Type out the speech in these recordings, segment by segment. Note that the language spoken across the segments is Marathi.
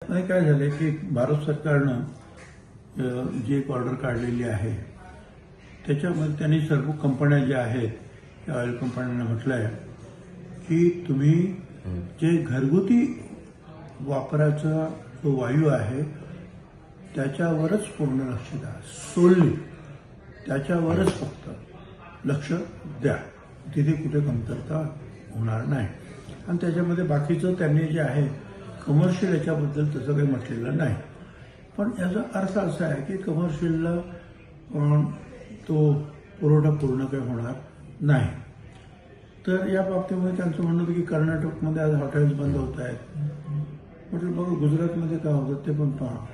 आणि काय झालं की भारत सरकारनं जी एक ऑर्डर काढलेली आहे त्याच्यामध्ये त्यांनी सर्व कंपन्या ज्या आहेत त्या ऑइल कंपन्यांना म्हटलं आहे की तुम्ही जे घरगुती वापराचा जो वायू आहे त्याच्यावरच पूर्ण लक्ष द्या, सोडली त्याच्यावरच फक्त लक्ष द्या, तिथे कुठे कमतरता होणार नाही. आणि त्याच्यामध्ये बाकीचं त्यांनी जे आहे कमर्शियल याच्याबद्दल तसं काही म्हटलेलं नाही. पण याचा अर्थ असा आहे की कमर्शियलला तो पुरवठा पूर्ण काही होणार नाही. तर या बाबतीमध्ये त्यांचं म्हणणं होतं की कर्नाटकमध्ये आज हॉटेल्स बंद होत आहेत. म्हटलं बघा गुजरातमध्ये काय होतं ते पण पहा.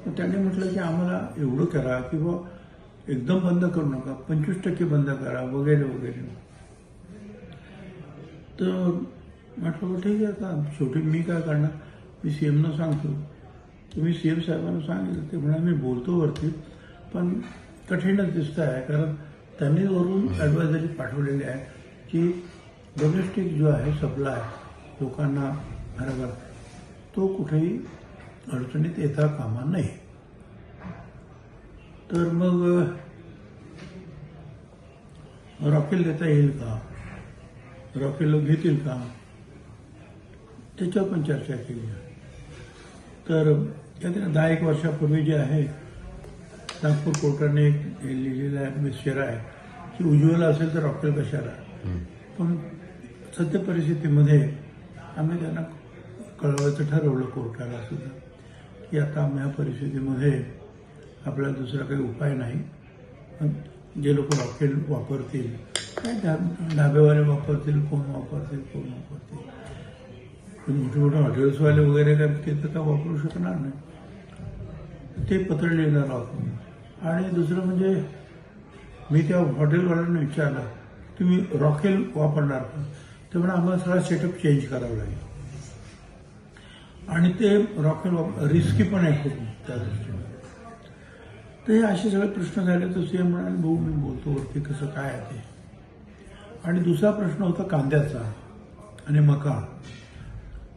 तर त्यांनी म्हटलं की आम्हाला एवढं करा किंवा एकदम बंद करू नका, 25% बंद करा वगैरे वगैरे. तर म्हटलं ठीक आहे, का शेवटी मी काय करणार, मी सीएमना सांगतो. तुम्ही सीएम साहेबांना सांगितलं ते म्हणा मी बोलतो वरती, पण कठीणच दिसतं आहे कारण त्यांनी वरून ॲडवायझरी पाठवलेली आहे की डोमेस्टिक जो आहे सप्लाय लोकांना बरोबर तो कुठेही अडचणीत येता कामा नये. तर मग रॉकेल देता येईल का, रॉकेल घेतील का, त्याच्यावर पण चर्चा केली. तर 10-1 वर्षापूर्वी जे आहे नागपूर कोर्टाने एक लिहिलेला आहे विषय आहे की उज्ज्वला असेल तर रॉकेल कशाला. पण सध्या परिस्थितीमध्ये आम्ही त्यांना कळवायचं ठरवलं कोर्टाला सुद्धा की आता आम्ही ह्या परिस्थितीमध्ये आपल्याला दुसरा काही उपाय नाही. जे लोक रॉकेल वापरतील, काय ढाबेवाले वापरतील, कोण वापरतील. मोठे मोठे हॉटेल्सवाले वगैरे काय ते तर काय वापरू शकणार नाही, ते पत्र लिहिणार आहोत. आणि दुसरं म्हणजे मी त्या हॉटेलवाल्यांना विचारलं तुम्ही रॉकेल वापरणार का, ते म्हणा आम्हाला सगळा सेटअप चेंज करावा लागेल आणि ते रॉकेल रिस्की पण आहे खूप त्या दृष्टीने. तर हे असे सगळे प्रश्न झाले. तर सीएम म्हणाले भाऊ मी बोलतो वरती कसं काय आहे ते. आणि दुसरा प्रश्न होता कांद्याचा आणि मका.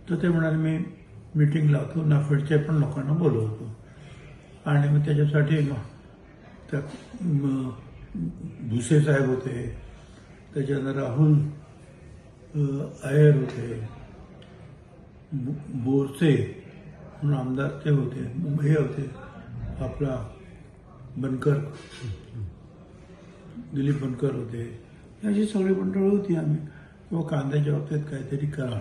तर ते म्हणाले मी मीटिंग लावतो, नाफेडच्या पण लोकांना बोलवतो आणि मग त्याच्यासाठी त्या भुसे साहेब होते, त्याच्यानंतर राहुल अय्यर होते, बोरसे म्हणून आमदार ते होते, हे होते आपला बनकर, दिलीप बनकर होते. अशी सगळी मंडळी होती. आम्ही किंवा कांद्याच्या बाबतीत काहीतरी करा.